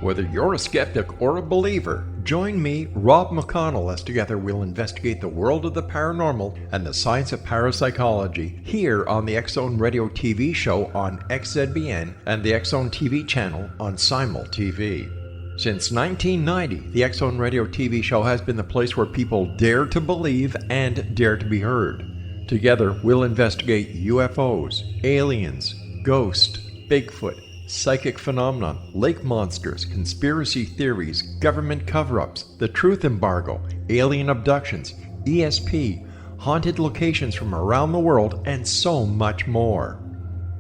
Whether you're a skeptic or a believer, join me, Rob McConnell, as together we'll investigate the world of the paranormal and the science of parapsychology here on the X-Zone Radio TV show on XZBN and the X-Zone TV channel on Simul TV. Since 1990, the X-Zone Radio TV show has been the place where people dare to believe and dare to be heard. Together, we'll investigate UFOs, aliens, ghosts, Bigfoot, psychic phenomenon, lake monsters, conspiracy theories, government cover-ups, the truth embargo, alien abductions, ESP, haunted locations from around the world, and so much more.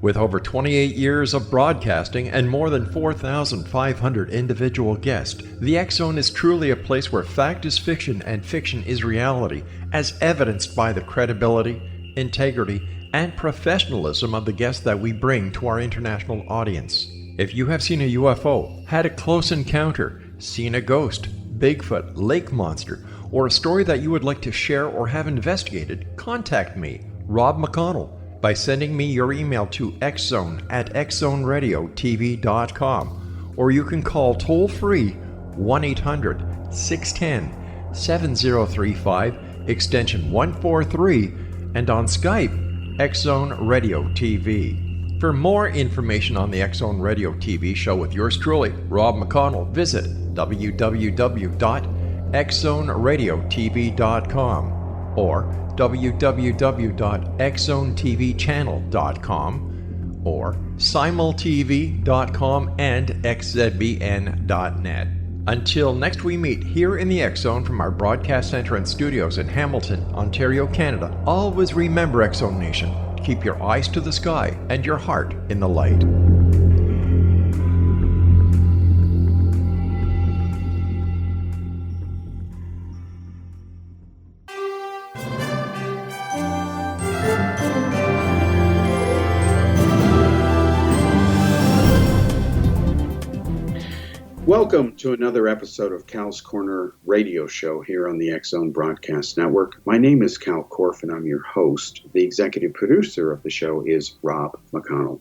With over 28 years of broadcasting and more than 4,500 individual guests, the X-Zone is truly a place where fact is fiction and fiction is reality, as evidenced by the credibility, integrity, and professionalism of the guests that we bring to our international audience. If you have seen a UFO, had a close encounter, seen a ghost, Bigfoot, lake monster, or a story that you would like to share or have investigated, contact me, Rob McConnell, by sending me your email to xzone@xzoneradiotv.com, or you can call toll-free 1-800-610-7035, extension 143, and on Skype, X-Zone Radio TV. For more information on the X-Zone Radio TV show with yours truly, Rob McConnell, visit www.xzoneradiotv.com or www.xzonetvchannel.com or simultv.com and xzbn.net. Until next we meet here in the X-Zone from our broadcast center and studios in Hamilton, Ontario, Canada, always remember, X-Zone Nation, keep your eyes to the sky and your heart in the light. Welcome to another episode of Kal's Corner radio show here on the X-Zone Broadcast Network. My name is Kal Korff and I'm your host. The executive producer of the show is Rob McConnell.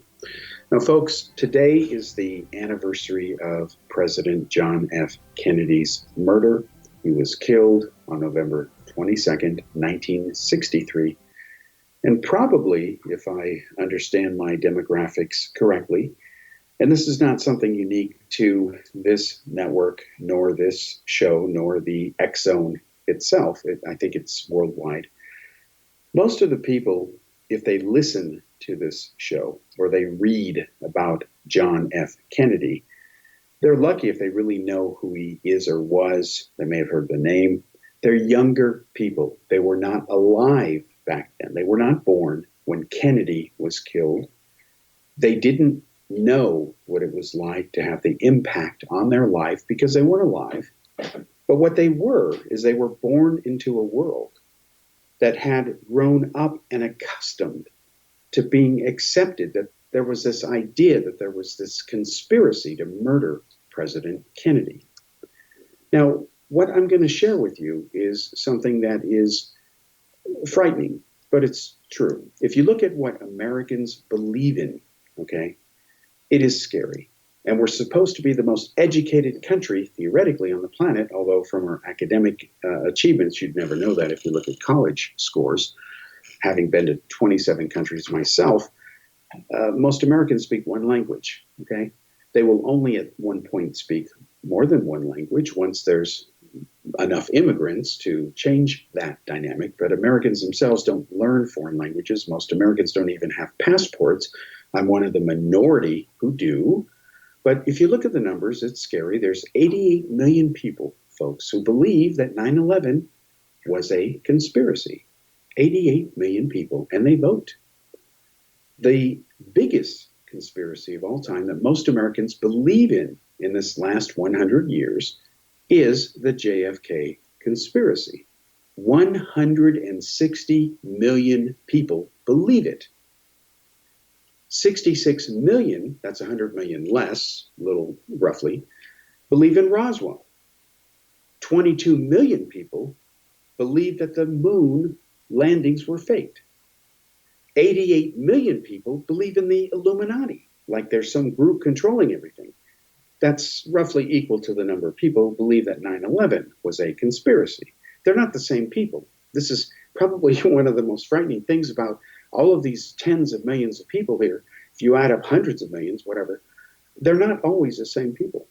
Now, folks, today is the anniversary of President John F. Kennedy's murder. He was killed on November 22nd, 1963. And probably, if I understand my demographics correctly, and this is not something unique to this network, nor this show, nor the X-Zone itself. I think it's worldwide. Most of the people, if they listen to this show or they read about John F. Kennedy, they're lucky if they really know who he is or was. They may have heard the name. They're younger people. They were not alive back then. They were not born when Kennedy was killed. They didn't know what it was like to have the impact on their life because they weren't alive. But what they were is they were born into a world that had grown up and accustomed to being accepted, that there was this idea that there was this conspiracy to murder President Kennedy. Now, what I'm going to share with you is something that is frightening, but it's true. If you look at what Americans believe in, okay, it is scary. And we're supposed to be the most educated country, theoretically, on the planet, although from our academic achievements, you'd never know that if you look at college scores. Having been to 27 countries myself, most Americans speak one language, okay? They will only at one point speak more than one language once there's enough immigrants to change that dynamic. But Americans themselves don't learn foreign languages. Most Americans don't even have passports. I'm one of the minority who do. But if you look at the numbers, it's scary. There's 88 million people, folks, who believe that 9/11 was a conspiracy. 88 million people, and they vote. The biggest conspiracy of all time that most Americans believe in this last 100 years is the JFK conspiracy. 160 million people believe it. 66 million, that's 100 million less, little roughly, believe in Roswell. 22 million people believe that the moon landings were faked. 88 million people believe in the Illuminati, like there's some group controlling everything. That's roughly equal to the number of people who believe that 9/11 was a conspiracy. They're not the same people. This is probably one of the most frightening things about all of these tens of millions of people here. If you add up hundreds of millions, whatever, they're not always the same people.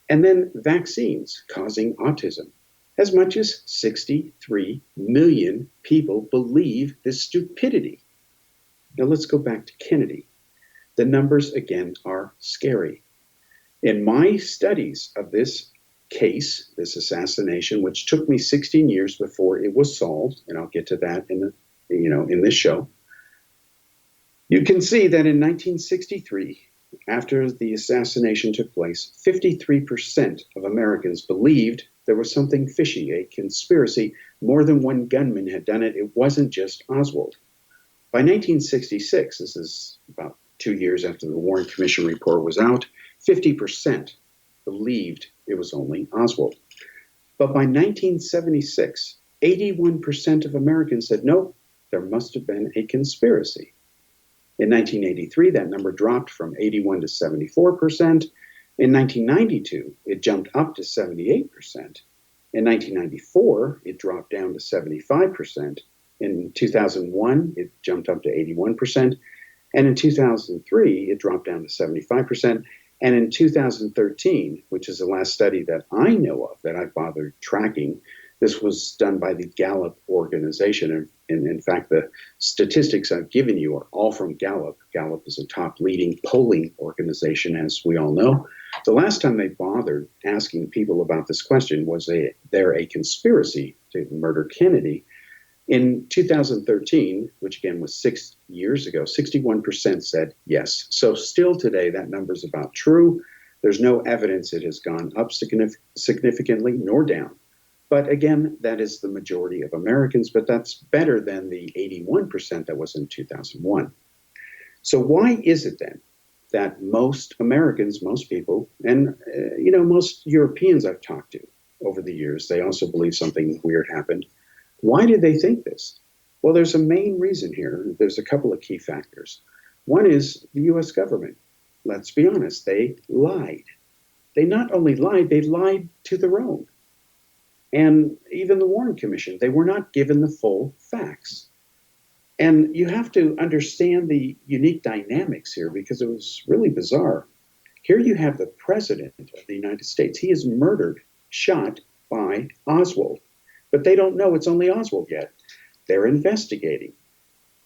And then vaccines causing autism. As much as 63 million people believe this stupidity. Now let's go back to Kennedy. The numbers, again, are scary. In my studies of this case, this assassination, which took me 16 years before it was solved, and I'll get to that in this show, you can see that in 1963, after the assassination took place, 53% of Americans believed there was something fishy, a conspiracy. More than one gunman had done it. It wasn't just Oswald. By 1966, this is about 2 years after the Warren Commission report was out, 50% believed it was only Oswald. But by 1976, 81% of Americans said, nope, there must have been a conspiracy. In 1983, that number dropped from 81 to 74%. In 1992, it jumped up to 78%. In 1994, it dropped down to 75%. In 2001, it jumped up to 81%. And in 2003, it dropped down to 75%. And in 2013, which is the last study that I know of that I've bothered tracking, this was done by the Gallup organization. And in fact, the statistics I've given you are all from Gallup. Gallup is a top leading polling organization, as we all know. The last time they bothered asking people about this question, was there a conspiracy to murder Kennedy? In 2013, which again was 6 years ago, 61% said yes. So still today, that number is about true. There's no evidence it has gone up significantly nor down. But again, that is the majority of Americans, but that's better than the 81% that was in 2001. So why is it then that most Americans, most people, and most Europeans I've talked to over the years, they also believe something weird happened. Why do they think this? Well, there's a main reason here. There's a couple of key factors. One is the U.S. government. Let's be honest, they lied. They not only lied, they lied to their own. And even the Warren Commission, they were not given the full facts. And you have to understand the unique dynamics here because it was really bizarre. Here you have the President of the United States. He is murdered, shot by Oswald. But they don't know it's only Oswald yet. They're investigating.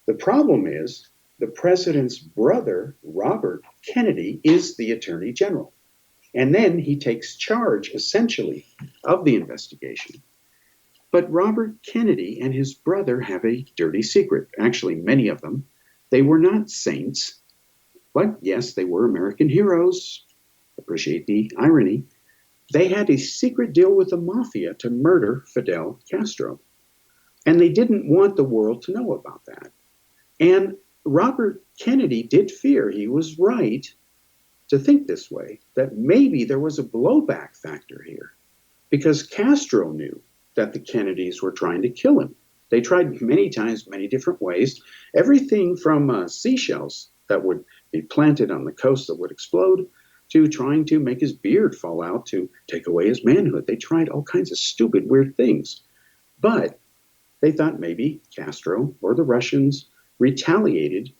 The problem is the president's brother, Robert Kennedy, is the Attorney General. And then he takes charge, essentially, of the investigation. But Robert Kennedy and his brother have a dirty secret. Actually, many of them. They were not saints. But yes, they were American heroes. Appreciate the irony. They had a secret deal with the mafia to murder Fidel Castro. And they didn't want the world to know about that. And Robert Kennedy did fear, he was right to think this way, that maybe there was a blowback factor here. Because Castro knew that the Kennedys were trying to kill him. They tried many times, many different ways. Everything from seashells that would be planted on the coast that would explode, to trying to make his beard fall out to take away his manhood. They tried all kinds of stupid, weird things. But they thought maybe Castro or the Russians retaliated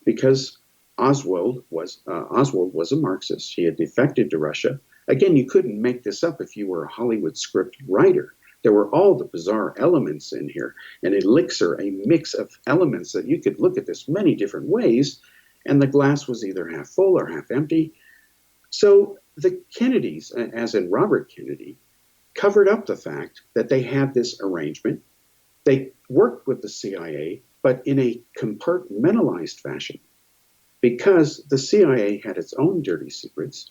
because Oswald was a Marxist. He had defected to Russia. Again, you couldn't make this up if you were a Hollywood script writer. There were all the bizarre elements in here, an elixir, a mix of elements that you could look at this many different ways, and the glass was either half full or half empty. So the Kennedys, as in Robert Kennedy, covered up the fact that they had this arrangement. They worked with the CIA, but in a compartmentalized fashion, because the CIA had its own dirty secrets.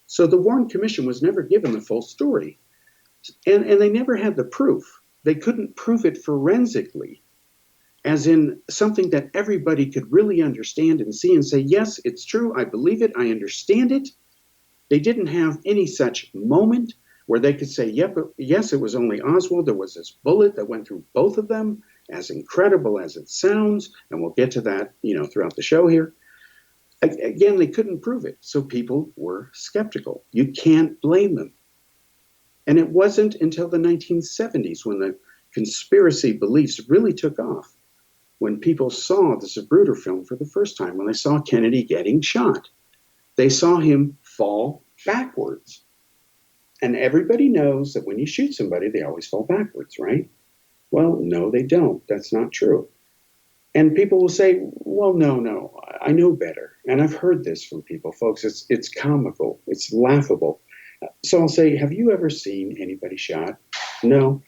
So the Warren Commission was never given the full story. And they never had the proof. They couldn't prove it forensically, as in something that everybody could really understand and see and say, yes, it's true, I believe it, I understand it. They didn't have any such moment where they could say, yep, yes, it was only Oswald. There was this bullet that went through both of them, as incredible as it sounds, and we'll get to that, throughout the show here. Again, they couldn't prove it, so people were skeptical. You can't blame them. And it wasn't until the 1970s when the conspiracy beliefs really took off, when people saw the Zapruder film for the first time, when they saw Kennedy getting shot. They saw him fall backwards. And everybody knows that when you shoot somebody, they always fall backwards, right? Well, no, they don't. That's not true. And people will say, well, no, I know better. And I've heard this from people, folks. It's comical. It's laughable. So I'll say, have you ever seen anybody shot? No.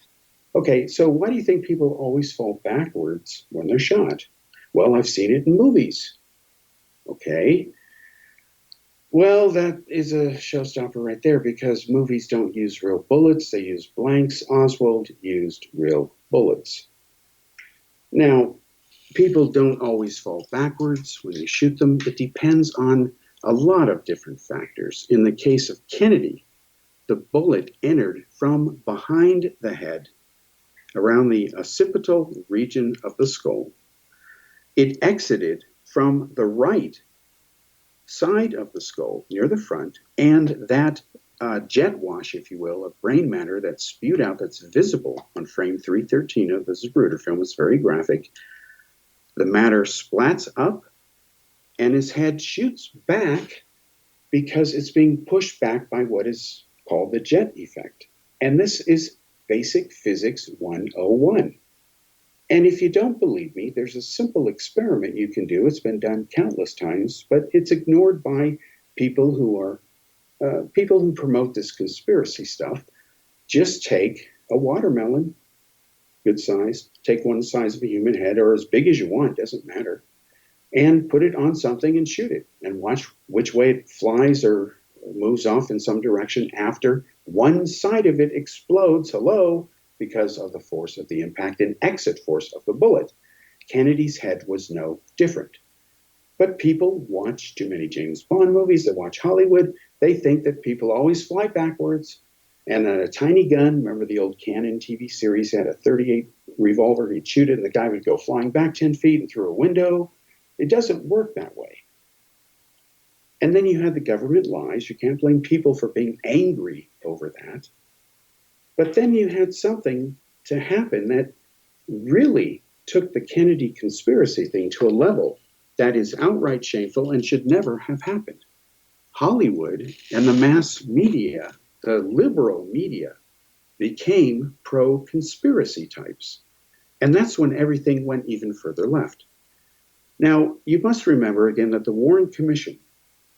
Okay, so why do you think people always fall backwards when they're shot? Well, I've seen it in movies. Okay. Well, that is a showstopper right there, because movies don't use real bullets. They use blanks. Oswald used real bullets. Now, people don't always fall backwards when they shoot them. It depends on a lot of different factors. In the case of Kennedy, the bullet entered from behind the head, around the occipital region of the skull. It exited from the right side of the skull, near the front, and that jet wash, if you will, of brain matter that's spewed out, that's visible on frame 313 of the Zapruder film. It's very graphic. The matter splats up, and his head shoots back because it's being pushed back by what is called the jet effect. And this is basic physics 101. And if you don't believe me, there's a simple experiment you can do. It's been done countless times, but it's ignored by people who promote this conspiracy stuff. Just take a watermelon, good size, take one the size of a human head or as big as you want, doesn't matter, and put it on something and shoot it and watch which way it flies or moves off in some direction after one side of it explodes, because of the force of the impact and exit force of the bullet. Kennedy's head was no different. But people watch too many James Bond movies, they watch Hollywood, they think that people always fly backwards, and a tiny gun, remember the old Cannon TV series had a .38 revolver, he'd shoot it and the guy would go flying back 10 feet and through a window. It doesn't work that way. And then you had the government lies. You can't blame people for being angry over that. But then you had something to happen that really took the Kennedy conspiracy thing to a level that is outright shameful and should never have happened. Hollywood and the mass media, the liberal media, became pro-conspiracy types. And that's when everything went even further left. Now, you must remember again that the Warren Commission,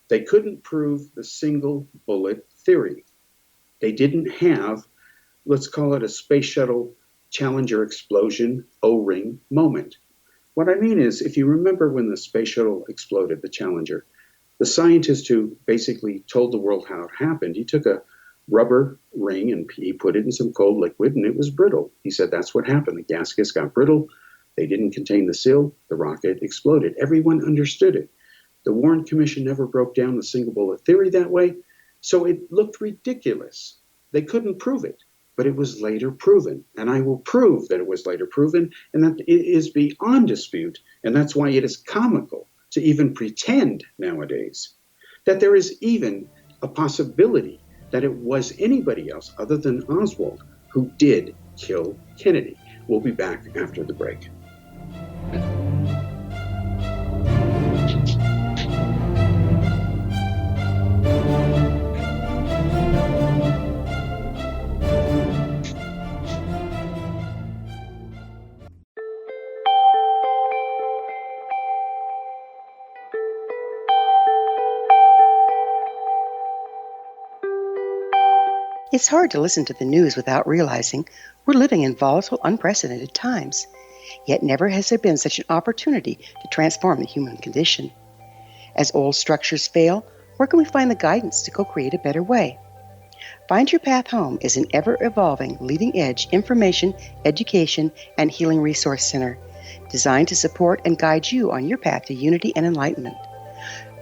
they couldn't prove the single bullet theory. They didn't have, let's call it a space shuttle Challenger explosion O-ring moment. What I mean is, if you remember when the space shuttle exploded, the Challenger, the scientist who basically told the world how it happened, he took a rubber ring and he put it in some cold liquid and it was brittle. He said that's what happened. The gaskets got brittle. They didn't contain the seal. The rocket exploded. Everyone understood it. The Warren Commission never broke down the single bullet theory that way, so it looked ridiculous. They couldn't prove it, but it was later proven, and I will prove that it was later proven, and that it is beyond dispute, and that's why it is comical to even pretend nowadays that there is even a possibility that it was anybody else other than Oswald who did kill Kennedy. We'll be back after the break. It's hard to listen to the news without realizing we're living in volatile, unprecedented times. Yet never has there been such an opportunity to transform the human condition. As old structures fail, where can we find the guidance to co-create a better way? Find Your Path Home is an ever-evolving, leading-edge information, education, and healing resource center designed to support and guide you on your path to unity and enlightenment.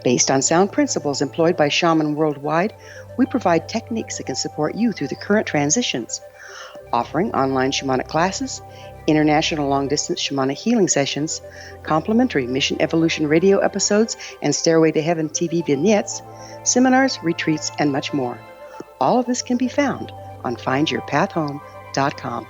Based on sound principles employed by shaman worldwide, we provide techniques that can support you through the current transitions, offering online shamanic classes, international long-distance shamanic healing sessions, complimentary Mission Evolution radio episodes and Stairway to Heaven TV vignettes, seminars, retreats, and much more. All of this can be found on findyourpathhome.com.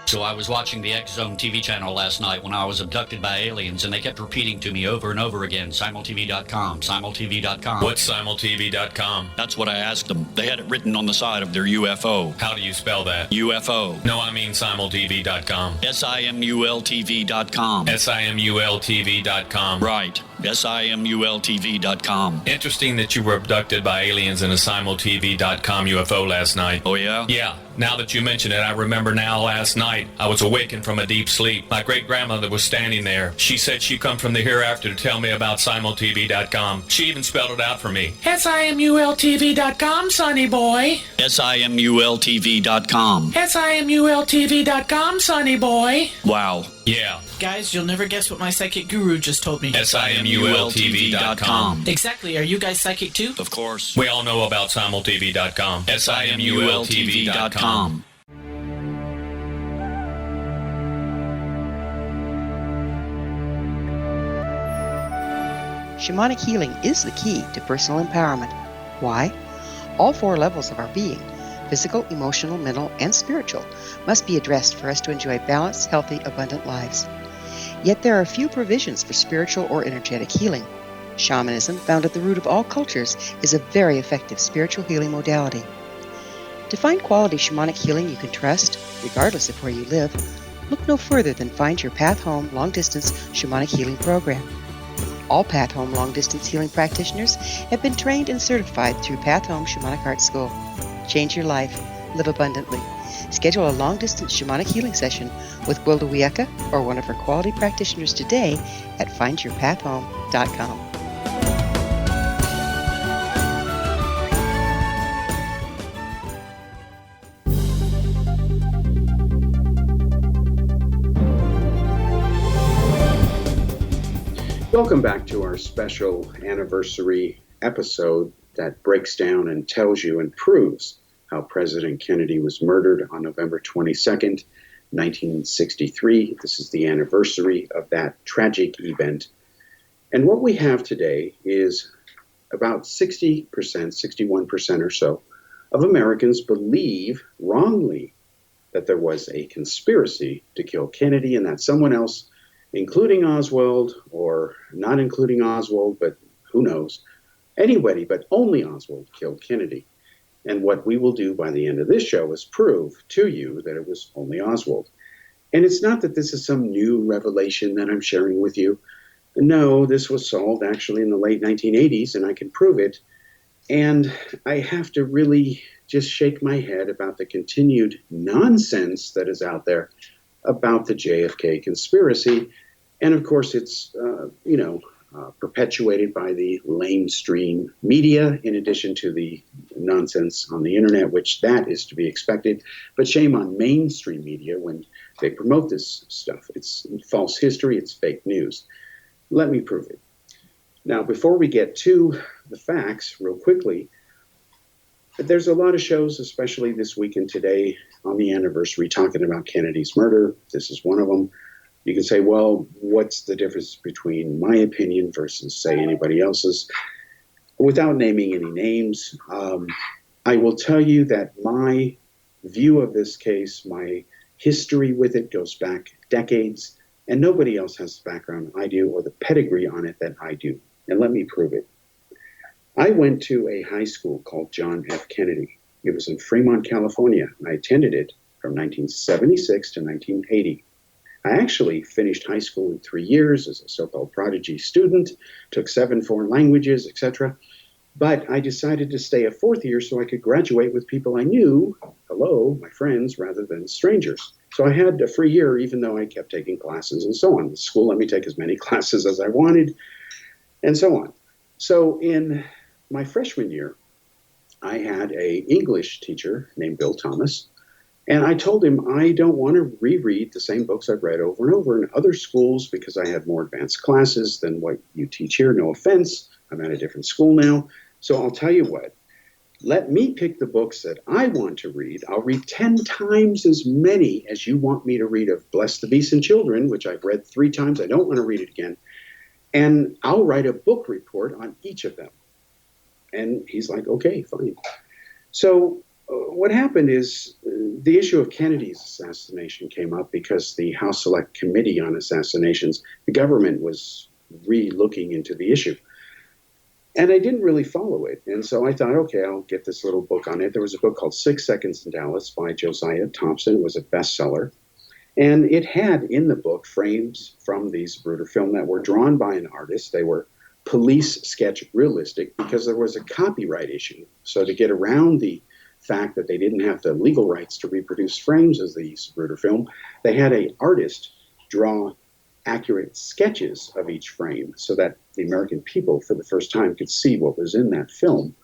So I was watching the X Zone TV channel last night when I was abducted by aliens, and they kept repeating to me over and over again, simultv.com, simultv.com. What's simultv.com? That's what I asked them. They had it written on the side of their UFO. How do you spell that? UFO. No, I mean simultv.com. simultv.com. simultv.com. Right. simultv.com. Interesting that you were abducted by aliens in a simultv.com UFO last night. Oh, yeah? Yeah. Now that you mention it, I remember now last night I was awakened from a deep sleep. My great-grandmother was standing there. She said she'd come from the hereafter to tell me about simultv.com. She even spelled it out for me. simultv.com, sonny boy. simultv.com. simultv.com, sonny boy. Wow. Yeah. Guys, you'll never guess what my psychic guru just told me. simultv.com. Exactly. Are you guys psychic too? Of course. We all know about simultv.com. simultv.com. Shamanic healing is the key to personal empowerment. Why? All four levels of our being, physical, emotional, mental, and spiritual, must be addressed for us to enjoy balanced, healthy, abundant lives. Yet there are few provisions for spiritual or energetic healing. Shamanism, found at the root of all cultures, is a very effective spiritual healing modality. To find quality shamanic healing you can trust, regardless of where you live, look no further than Find Your Path Home Long-Distance Shamanic Healing Program. All Path Home long-distance healing practitioners have been trained and certified through Path Home Shamanic Art School. Change your life. Live abundantly. Schedule a long-distance shamanic healing session with Gwilda Wiyaka or one of her quality practitioners today at findyourpathhome.com. Welcome back to our special anniversary episode that breaks down and tells you and proves how President Kennedy was murdered on November 22nd, 1963. This is the anniversary of that tragic event. And what we have today is about 60%, 61% or so of Americans believe wrongly that there was a conspiracy to kill Kennedy and that someone else, including Oswald, or not including Oswald, but who knows, anybody but only Oswald killed Kennedy. And what we will do by the end of this show is prove to you that it was only Oswald. And it's not that this is some new revelation that I'm sharing with you. No, this was solved actually in the late 1980s, and I can prove it. And I have to really just shake my head about the continued nonsense that is out there about the JFK conspiracy. And of course, it's, perpetuated by the lamestream media, in addition to the nonsense on the internet, which that is to be expected. But shame on mainstream media when they promote this stuff. It's false history. It's fake news. Let me prove it. Now, before we get to the facts, real quickly, there's a lot of shows, especially this week and today on the anniversary, talking about Kennedy's murder. This is one of them. You can say, well, what's the difference between my opinion versus, say, anybody else's? Without naming any names, I will tell you that my view of this case, my history with it goes back decades, and nobody else has the background I do or the pedigree on it that I do. And let me prove it. I went to a high school called John F. Kennedy. It was in Fremont, California. I attended it from 1976 to 1980. I actually finished high school in 3 years as a so-called prodigy student, took 7 foreign languages, etc. But I decided to stay a 4th year so I could graduate with people I knew, hello, my friends, rather than strangers. So I had a free year, even though I kept taking classes and so on. The school let me take as many classes as I wanted, and so on. So in my freshman year, I had an English teacher named Bill Thomas, and I told him I don't want to reread the same books I've read over and over in other schools because I had more advanced classes than what you teach here. No offense, I'm at a different school now. So I'll tell you what, let me pick the books that I want to read. I'll read 10 times as many as you want me to read of Bless the Beasts and Children, which I've read 3 times. I don't want to read it again. And I'll write a book report on each of them. And he's like, okay, fine. So what happened is the issue of Kennedy's assassination came up because the House Select Committee on Assassinations, the government was re-looking into the issue. And I didn't really follow it. And so I thought, okay, I'll get this little book on it. There was a book called 6 Seconds in Dallas by Josiah Thompson. It was a bestseller. And it had in the book frames from the Zapruder film that were drawn by an artist. They were police sketch realistic because there was a copyright issue. So to get around the fact that they didn't have the legal rights to reproduce frames of the Zapruder film, they had an artist draw accurate sketches of each frame so that the American people for the first time could see what was in that film,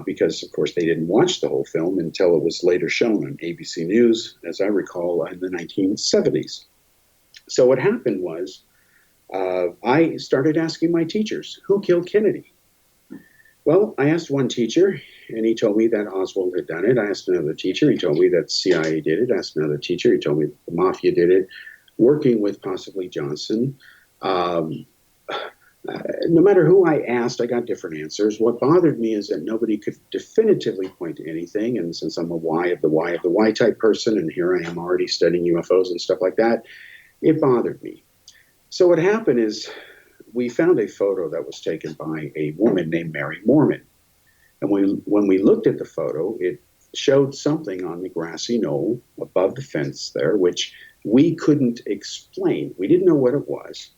because of course they didn't watch the whole film until it was later shown on ABC News, as I recall, in the 1970s. So what happened was I started asking my teachers, who killed Kennedy? Well, I asked one teacher, and he told me that Oswald had done it. I asked another teacher, he told me that CIA did it. I asked another teacher, he told me the Mafia did it, working with possibly Johnson. No matter who I asked, I got different answers. What bothered me is that nobody could definitively point to anything. And since I'm a why of the why type person, and here I am already studying UFOs and stuff like that, it bothered me. So what happened is we found a photo that was taken by a woman named Mary Mormon. And when we looked at the photo, it showed something on the grassy knoll above the fence there, which we couldn't explain. We didn't know what it was.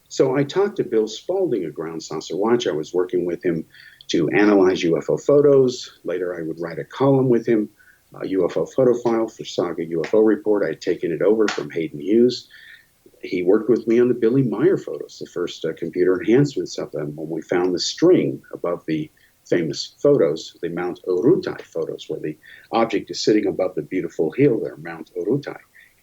So I talked to Bill Spalding of Ground Saucer Watch. I was working with him to analyze UFO photos. Later, I would write a column with him, a UFO photo file for Saga UFO Report. I had taken it over from Hayden Hughes. He worked with me on the Billy Meyer photos, the first computer enhancements of them, when we found the string above the famous photos, the Mount Orutai photos, where the object is sitting above the beautiful hill there, Mount Orutai.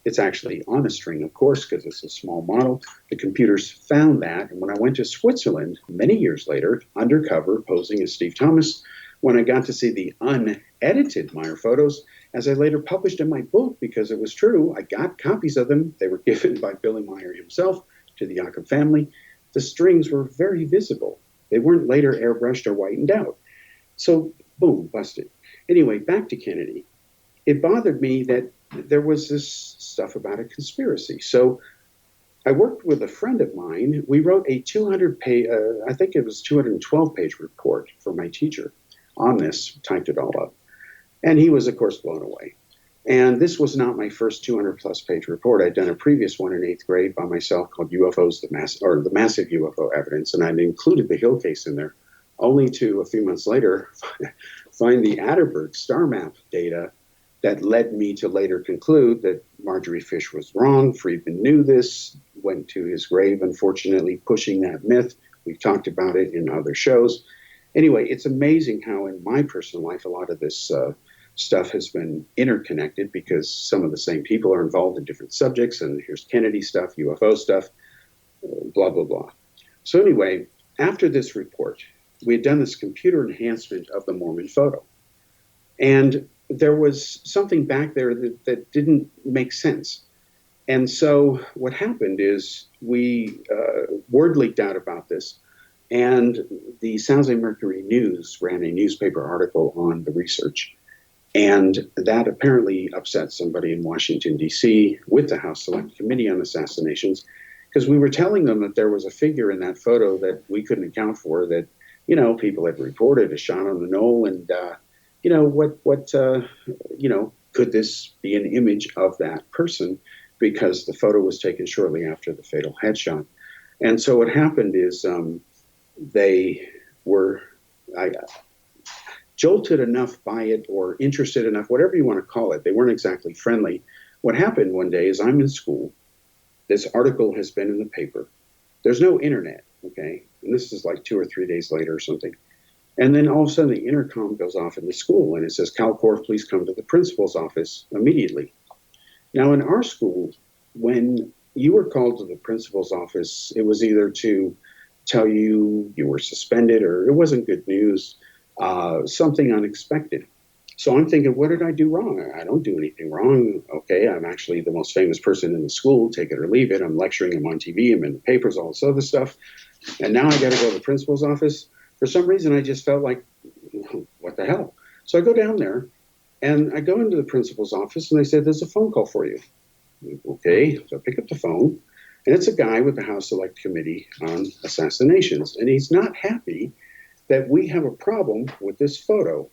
It's actually on a string, of course, because it's a small model. The computers found that, and when I went to Switzerland many years later, undercover, posing as Steve Thomas, when I got to see the unedited Meyer photos, as I later published in my book, because it was true, I got copies of them. They were given by Billy Meyer himself to the Jakob family. The strings were very visible. They weren't later airbrushed or whitened out. So, boom, busted. Anyway, back to Kennedy. It bothered me that there was this stuff about a conspiracy. So I worked with a friend of mine. We wrote a 200-page, I think it was 212-page report for my teacher on this, typed it all up. And he was, of course, blown away. And this was not my first 200-plus page report. I'd done a previous one in 8th grade by myself called UFOs, the Massive UFO Evidence, and I'd included the Hill case in there, only to, a few months later, find the Atterberg star map data that led me to later conclude that Marjorie Fish was wrong. Friedman knew this, went to his grave, unfortunately, pushing that myth. We've talked about it in other shows. Anyway, it's amazing how in my personal life, a lot of this stuff has been interconnected because some of the same people are involved in different subjects, and here's Kennedy stuff, UFO stuff, blah, blah, blah. So anyway, after this report, we had done this computer enhancement of the Mormon photo. And there was something back there that didn't make sense. And so what happened is word leaked out about this, and the San Jose Mercury News ran a newspaper article on the research. And that apparently upset somebody in Washington, D.C. with the House Select Committee on Assassinations, because we were telling them that there was a figure in that photo that we couldn't account for, that, people had reported a shot on the knoll, and, could this be an image of that person? Because the photo was taken shortly after the fatal headshot. And so what happened is they were jolted enough by it, or interested enough, whatever you want to call it. They weren't exactly friendly. What happened one day is I'm in school. This article has been in the paper. There's no internet, okay? And this is like 2 or 3 days later or something. And then all of a sudden the intercom goes off in the school, and it says, Kal Korff, please come to the principal's office immediately. Now in our school, when you were called to the principal's office, it was either to tell you you were suspended, or it wasn't good news. something unexpected. So I'm thinking, what did I do wrong? I don't do anything wrong. Okay, I'm actually the most famous person in the school, take it or leave it. I'm lecturing, I'm on TV, I'm in the papers, all this other stuff. And now I got to go to the principal's office. For some reason, I just felt like, what the hell? So I go down there, and I go into the principal's office, and they said, there's a phone call for you. Okay, so I pick up the phone, and it's a guy with the House Select Committee on Assassinations, and he's not happy that we have a problem with this photo.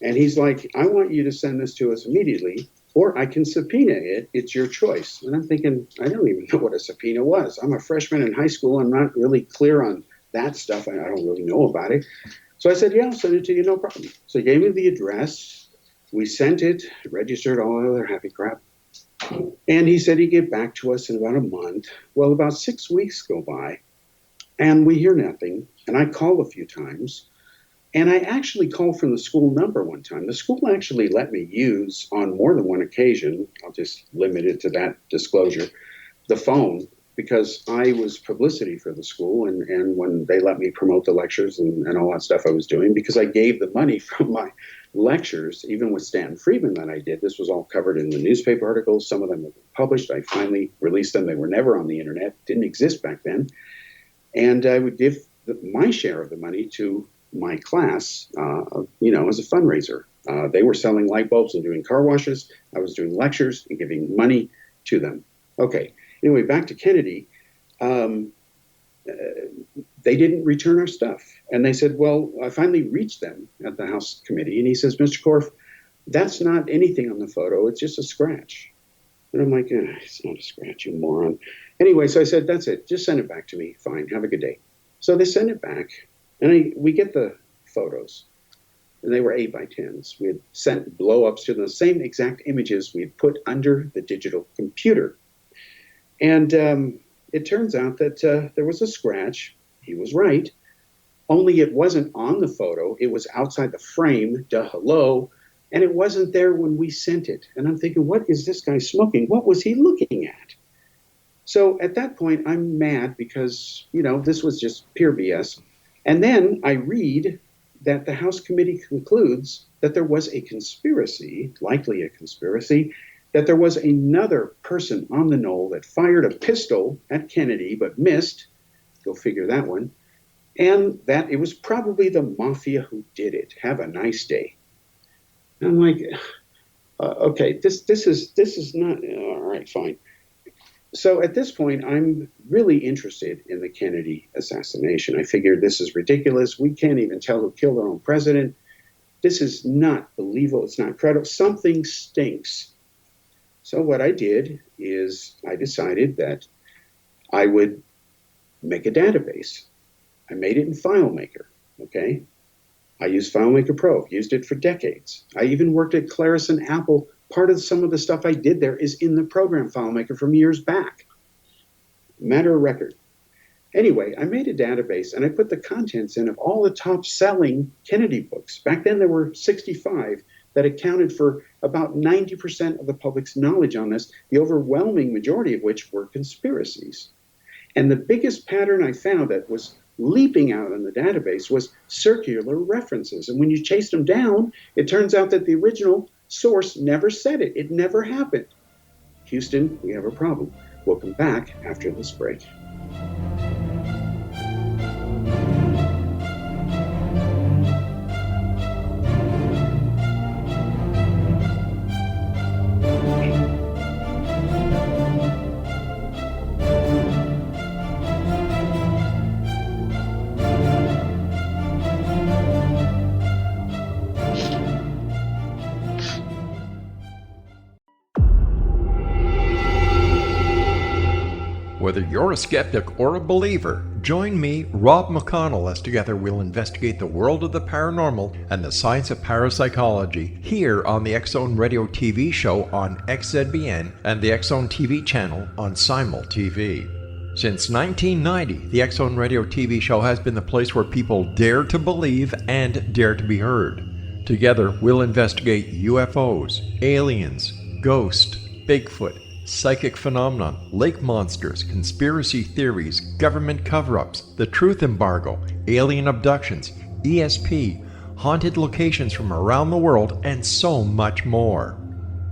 And he's like, I want you to send this to us immediately, or I can subpoena it. It's your choice. And I'm thinking, I don't even know what a subpoena was. I'm a freshman in high school. I'm not really clear on that stuff. I don't really know about it. So I said, yeah, I'll send it to you, no problem. So he gave me the address. We sent it, registered, all that other happy crap. And he said he'd get back to us in about a month. Well, about 6 weeks go by, and we hear nothing. And I call a few times. And I actually called from the school number one time. The school actually let me use, on more than one occasion, I'll just limit it to that disclosure, the phone, because I was publicity for the school. And when they let me promote the lectures and all that stuff I was doing, because I gave the money from my lectures, even with Stanton Friedman that I did, this was all covered in the newspaper articles. Some of them were published. I finally released them. They were never on the internet, didn't exist back then. And I would give my share of the money to my class, as a fundraiser. They were selling light bulbs and doing car washes. I was doing lectures and giving money to them. Okay. Anyway, back to Kennedy. They didn't return our stuff. And they said, well, I finally reached them at the House Committee. And he says, Mr. Korff, that's not anything on the photo. It's just a scratch. And I'm like, it's not a scratch, you moron. Anyway, so I said, that's it. Just send it back to me. Fine. Have a good day. So they send it back. And we get the photos, and they were 8x10s. We had sent blow-ups to the same exact images we had put under the digital computer. And it turns out that there was a scratch. He was right. Only it wasn't on the photo. It was outside the frame, hello, and it wasn't there when we sent it. And I'm thinking, what is this guy smoking? What was he looking at? So at that point, I'm mad because, this was just pure BS. And then I read that the House Committee concludes that there was a conspiracy, likely a conspiracy, that there was another person on the knoll that fired a pistol at Kennedy but missed, go figure that one, and that it was probably the mafia who did it. Have a nice day. And I'm like, okay, this is not, all right, fine. So at this point, I'm really interested in the Kennedy assassination. I figured this is ridiculous. We can't even tell who killed our own president. This is not believable. It's not credible. Something stinks. So what I did is I decided that I would make a database. I made it in FileMaker, okay? I used FileMaker Pro, used it for decades. I even worked at Claris and Apple. Part of some of the stuff I did there is in the program FileMaker from years back. Matter of record. Anyway, I made a database and I put the contents in of all the top selling Kennedy books. Back then there were 65 that accounted for about 90% of the public's knowledge on this, the overwhelming majority of which were conspiracies. And the biggest pattern I found that was leaping out in the database was circular references. And when you chased them down, it turns out that the original source never said it. It never happened. Houston, we have a problem. We'll come back after this break. Whether you're a skeptic or a believer, join me, Rob McConnell, as together we'll investigate the world of the paranormal and the science of parapsychology here on the X-Zone Radio TV show on XZBN and the X-Zone TV channel on Simul TV. Since 1990, the X-Zone Radio TV show has been the place where people dare to believe and dare to be heard. Together, we'll investigate UFOs, aliens, ghosts, Bigfoot, psychic phenomenon, lake monsters, conspiracy theories, government cover-ups, the truth embargo, alien abductions, ESP, haunted locations from around the world, and so much more.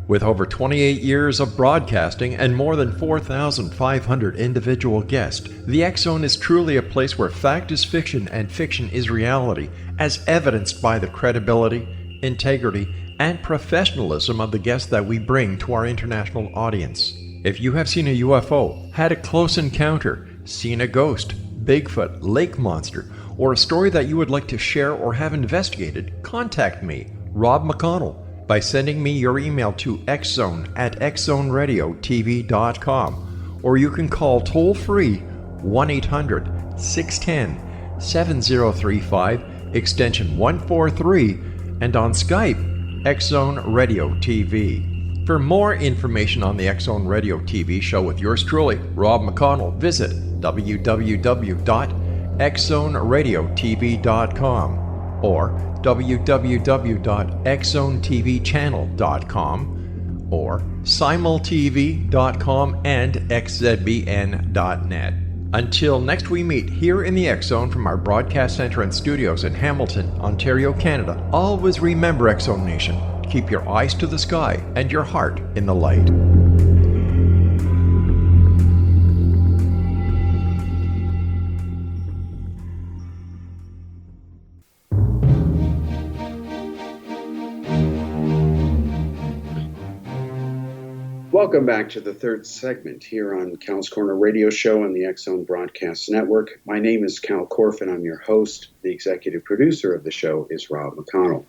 With over 28 years of broadcasting and more than 4,500 individual guests, the X Zone is truly a place where fact is fiction and fiction is reality, as evidenced by the credibility, integrity, and professionalism of the guests that we bring to our international audience. If you have seen a UFO, had a close encounter, seen a ghost, Bigfoot, lake monster, or a story that you would like to share or have investigated, contact me, Rob McConnell, by sending me your email to xzone@xzoneradiotv.com, or you can call toll-free 1-800-610-7035, extension 143, and on Skype, X Zone Radio TV. For more information on the X Zone Radio TV show with yours truly, Rob McConnell, visit www.xzoneradiotv.com or www.xzonetvchannel.com or simultv.com and xzbn.net. Until next we meet here in the X Zone from our broadcast center and studios in Hamilton, Ontario, Canada, always remember, X Zone Nation, keep your eyes to the sky and your heart in the light. Welcome back to the third segment here on Kal's Corner Radio Show on the X Zone Broadcast Network. My name is Kal Korff, and I'm your host. The executive producer of the show is Rob McConnell.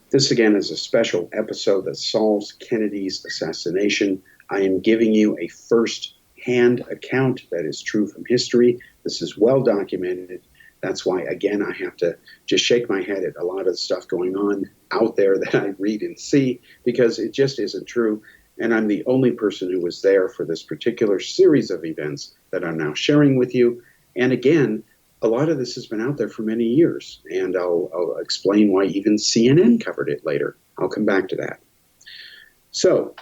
This, again, is a special episode that solves Kennedy's assassination. I am giving you a first-hand account that is true from history. This is well documented. That's why, again, I have to just shake my head at a lot of the stuff going on out there that I read and see, because it just isn't true. And I'm the only person who was there for this particular series of events that I'm now sharing with you. And again, a lot of this has been out there for many years, and I'll explain why even CNN covered it later. I'll come back to that. So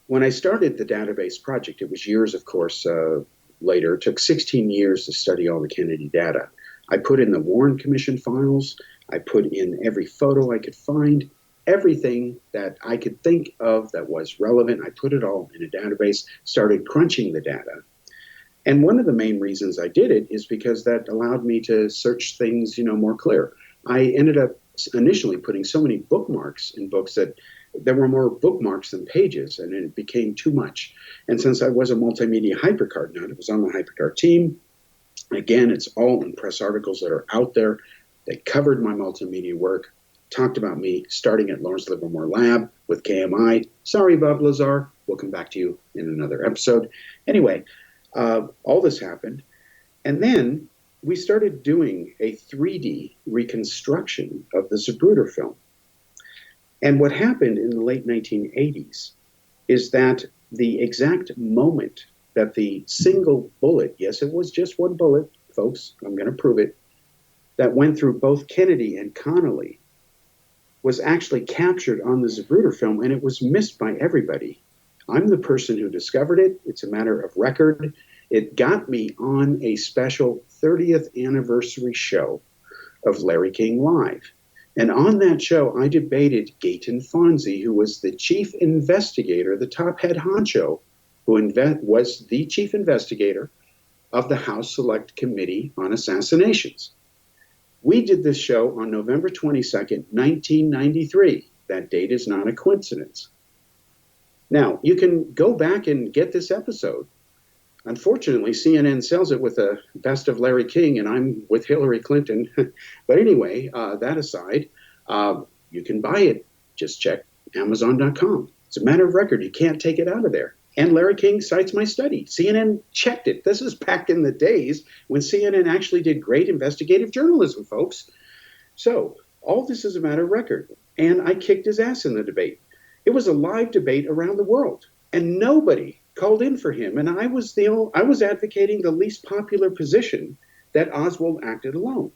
when I started the database project, it was years, of course, later. It took 16 years to study all the Kennedy data. I put in the Warren Commission files. I put in every photo I could find. Everything that I could think of that was relevant, I put it all in a database, started crunching the data. And one of the main reasons I did it is because that allowed me to search things, more clear. I ended up initially putting so many bookmarks in books that there were more bookmarks than pages, and it became too much. And since I was a multimedia hypercard nut, I was on the hypercard team. Again, it's all in press articles that are out there. They covered my multimedia work, talked about me starting at Lawrence Livermore Lab with KMI. Sorry, Bob Lazar. We'll come back to you in another episode. Anyway, all this happened. And then we started doing a 3D reconstruction of the Zapruder film. And what happened in the late 1980s is that the exact moment that the single bullet, yes, it was just one bullet, folks, I'm going to prove it, that went through both Kennedy and Connolly was actually captured on the Zapruder film, and it was missed by everybody. I'm the person who discovered it. It's a matter of record. It got me on a special 30th anniversary show of Larry King Live. And on that show, I debated Gayton Fonzie, who was the chief investigator, the top head honcho, who was the chief investigator of the House Select Committee on Assassinations. We did this show on November 22nd, 1993. That date is not a coincidence. Now, you can go back and get this episode. Unfortunately, CNN sells it with a best of Larry King, and I'm with Hillary Clinton. But anyway, that aside, you can buy it. Just check Amazon.com. It's a matter of record. You can't take it out of there. And Larry King cites my study. CNN checked it. This is back in the days when CNN actually did great investigative journalism, folks. So all this is a matter of record. And I kicked his ass in the debate. It was a live debate around the world, and nobody called in for him. And I was advocating the least popular position, that Oswald acted alone.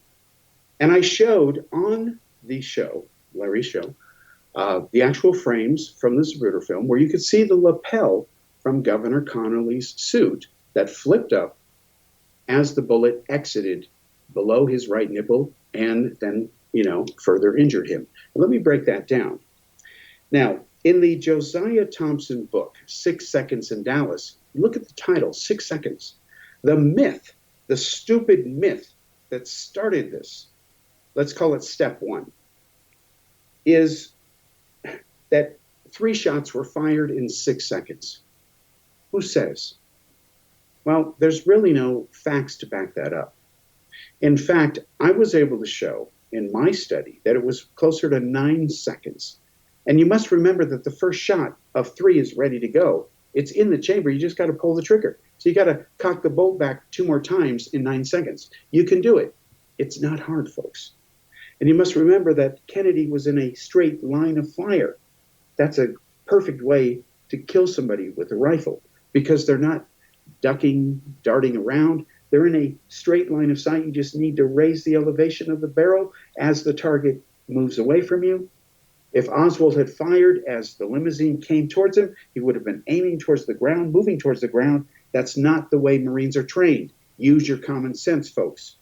And I showed on the show, Larry's show, the actual frames from the Zapruder film where you could see the lapel from Governor Connolly's suit that flipped up as the bullet exited below his right nipple and then further injured him. Let me break that down. Now, in the Josiah Thompson book, 6 Seconds in Dallas, look at the title, 6 Seconds. The myth, the stupid myth that started this, let's call it step one, is that 3 shots were fired in 6 seconds. Who says? Well, there's really no facts to back that up. In fact, I was able to show in my study that it was closer to 9 seconds. And you must remember that the first shot of 3 is ready to go. It's in the chamber. You just got to pull the trigger. So you got to cock the bolt back 2 more times in 9 seconds. You can do it. It's not hard, folks. And you must remember that Kennedy was in a straight line of fire. That's a perfect way to kill somebody with a rifle because they're not ducking, darting around. They're in a straight line of sight. You just need to raise the elevation of the barrel as the target moves away from you. If Oswald had fired as the limousine came towards him, he would have been aiming towards the ground, moving towards the ground. That's not the way Marines are trained. Use your common sense, folks.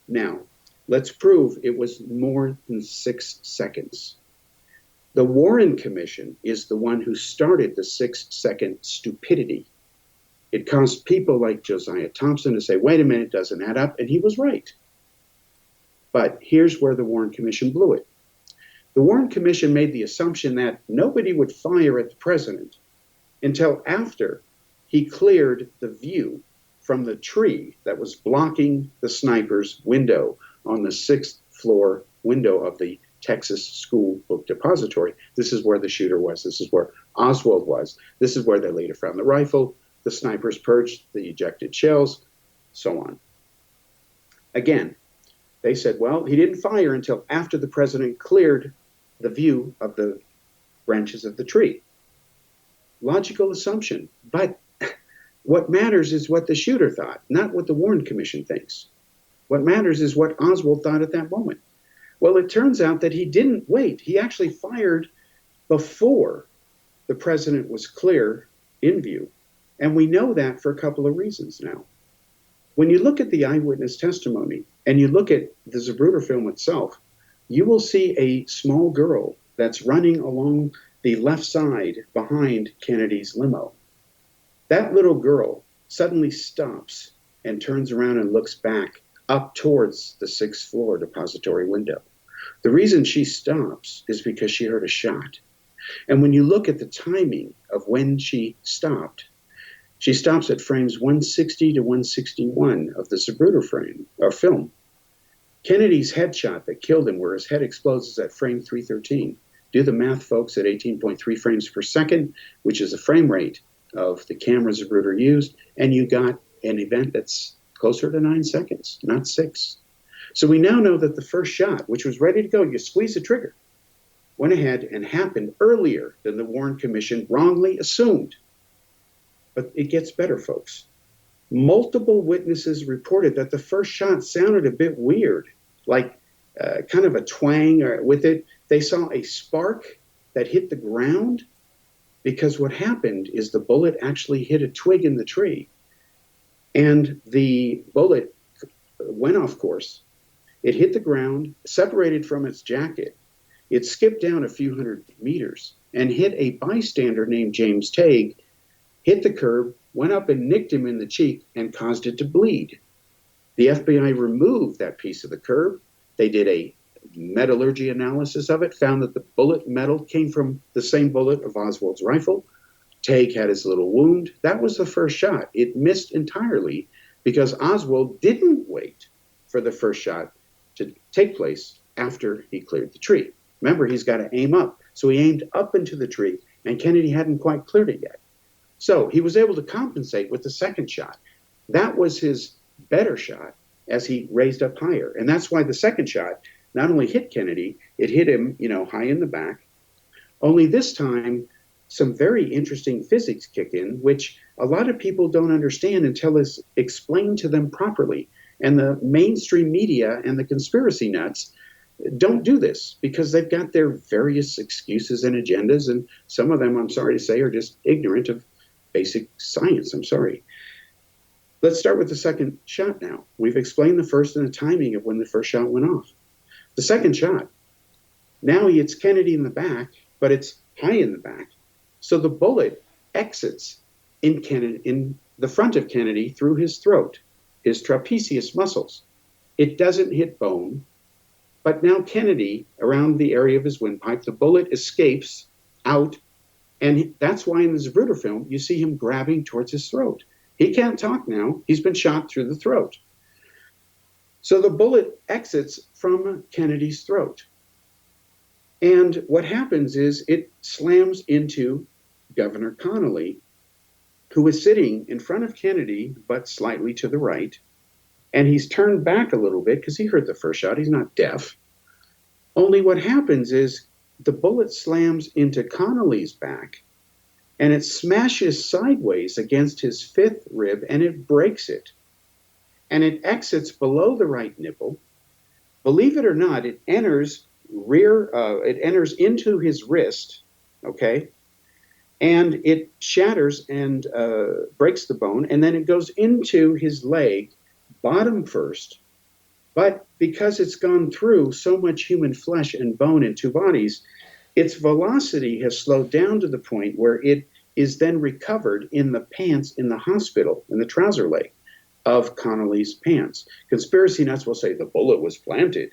Now, let's prove it was more than 6 seconds. The Warren Commission is the one who started the 6-second stupidity. It caused people like Josiah Thompson to say, wait a minute, it doesn't add up, and he was right. But here's where the Warren Commission blew it. The Warren Commission made the assumption that nobody would fire at the president until after he cleared the view from the tree that was blocking the sniper's window on the 6th floor window of the Texas School Book Depository. This is where the shooter was. This is where Oswald was. This is where they later found the rifle, the snipers purged the ejected shells, so on. Again, they said, well, he didn't fire until after the president cleared the view of the branches of the tree. Logical assumption, but what matters is what the shooter thought, not what the Warren Commission thinks. What matters is what Oswald thought at that moment. Well, it turns out that he didn't wait. He actually fired before the president was clear in view. And we know that for a couple of reasons now. When you look at the eyewitness testimony and you look at the Zapruder film itself, you will see a small girl that's running along the left side behind Kennedy's limo. That little girl suddenly stops and turns around and looks back up towards the 6th floor depository window. The reason she stops is because she heard a shot. And when you look at the timing of when she stops at frames 160 to 161 of the Zapruder film. Kennedy's headshot that killed him, where his head explodes, is at frame 313. Do the math, folks, at 18.3 frames per second, which is the frame rate of the camera Zapruder used, and you got an event that's closer to 9 seconds, not 6. So we now know that the first shot, which was ready to go, you squeeze the trigger, went ahead and happened earlier than the Warren Commission wrongly assumed. But it gets better, folks. Multiple witnesses reported that the first shot sounded a bit weird, like kind of a twang with it. They saw a spark that hit the ground because what happened is the bullet actually hit a twig in the tree. And the bullet went off course. It hit the ground, separated from its jacket. It skipped down a few hundred meters and hit a bystander named James Tague, hit the curb, went up and nicked him in the cheek and caused it to bleed. The FBI removed that piece of the curb. They did a metallurgy analysis of it, found that the bullet metal came from the same bullet of Oswald's rifle. Tague had his little wound. That was the first shot. It missed entirely because Oswald didn't wait for the first shot to take place after he cleared the tree. Remember, he's got to aim up. So he aimed up into the tree, and Kennedy hadn't quite cleared it yet. So he was able to compensate with the second shot. That was his better shot as he raised up higher. And that's why the second shot not only hit Kennedy, it hit him, high in the back. Only this time, some very interesting physics kick in, which a lot of people don't understand until it's explained to them properly. And the mainstream media and the conspiracy nuts don't do this because they've got their various excuses and agendas. And some of them, I'm sorry to say, are just ignorant of basic science. I'm sorry. Let's start with the second shot now. We've explained the first and the timing of when the first shot went off. The second shot, now he hits Kennedy in the back, but it's high in the back. So the bullet exits in the front of Kennedy through his throat, his trapezius muscles. It doesn't hit bone, but now Kennedy, around the area of his windpipe, the bullet escapes out, and that's why in the Zapruder film you see him grabbing towards his throat. He can't talk now. He's been shot through the throat. So the bullet exits from Kennedy's throat. And what happens is it slams into Governor Connolly, who is sitting in front of Kennedy, but slightly to the right. And he's turned back a little bit because he heard the first shot. He's not deaf. Only what happens is the bullet slams into Connolly's back, and it smashes sideways against his fifth rib, and it breaks it. And it exits below the right nipple. Believe it or not, it enters into his wrist, okay? And it shatters and breaks the bone, and then it goes into his leg, bottom first. But because it's gone through so much human flesh and bone in two bodies, its velocity has slowed down to the point where it is then recovered in the pants in the hospital, in the trouser leg of Connolly's pants. Conspiracy nuts will say the bullet was planted.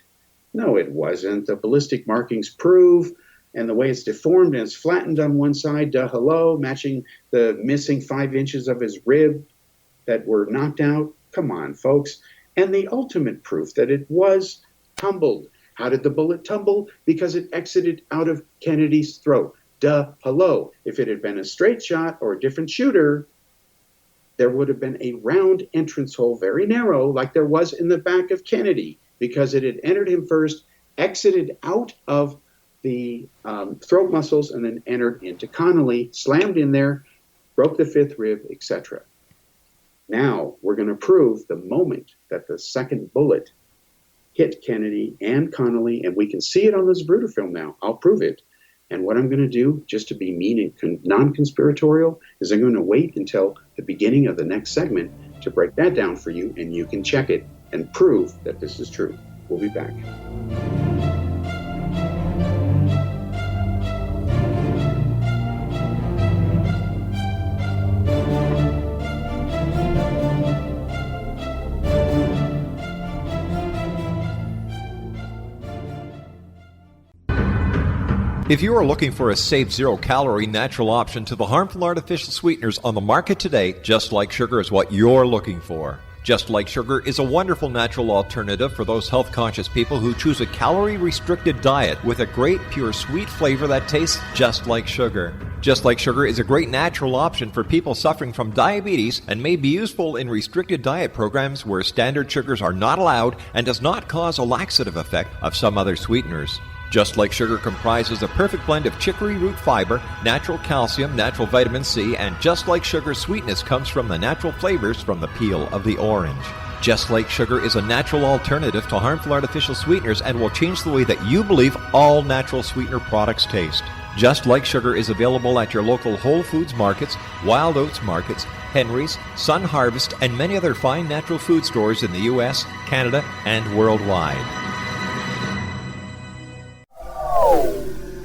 No, it wasn't. The ballistic markings prove, and the way it's deformed and it's flattened on one side, matching the missing 5 inches of his rib that were knocked out. Come on, folks. And the ultimate proof that it was tumbled. How did the bullet tumble? Because it exited out of Kennedy's throat. If it had been a straight shot or a different shooter, there would have been a round entrance hole, very narrow, like there was in the back of Kennedy, because it had entered him first, exited out of the throat muscles, and then entered into Connolly, slammed in there, broke the fifth rib, etc. Now we're going to prove the moment that the second bullet hit Kennedy and Connolly, and we can see it on this Zapruder film now. I'll prove it. And what I'm going to do, just to be mean and non-conspiratorial, is I'm going to wait until the beginning of the next segment to break that down for you, and you can check it and prove that this is true. We'll be back. If you are looking for a safe, zero-calorie natural option to the harmful artificial sweeteners on the market today, Just Like Sugar is what you're looking for. Just Like Sugar is a wonderful natural alternative for those health-conscious people who choose a calorie-restricted diet with a great, pure, sweet flavor that tastes just like sugar. Just Like Sugar is a great natural option for people suffering from diabetes and may be useful in restricted diet programs where standard sugars are not allowed and does not cause a laxative effect of some other sweeteners. Just Like Sugar comprises a perfect blend of chicory root fiber, natural calcium, natural vitamin C, and Just Like Sugar's sweetness comes from the natural flavors from the peel of the orange. Just Like Sugar is a natural alternative to harmful artificial sweeteners and will change the way that you believe all natural sweetener products taste. Just Like Sugar is available at your local Whole Foods markets, Wild Oats markets, Henry's, Sun Harvest, and many other fine natural food stores in the U.S., Canada, and worldwide.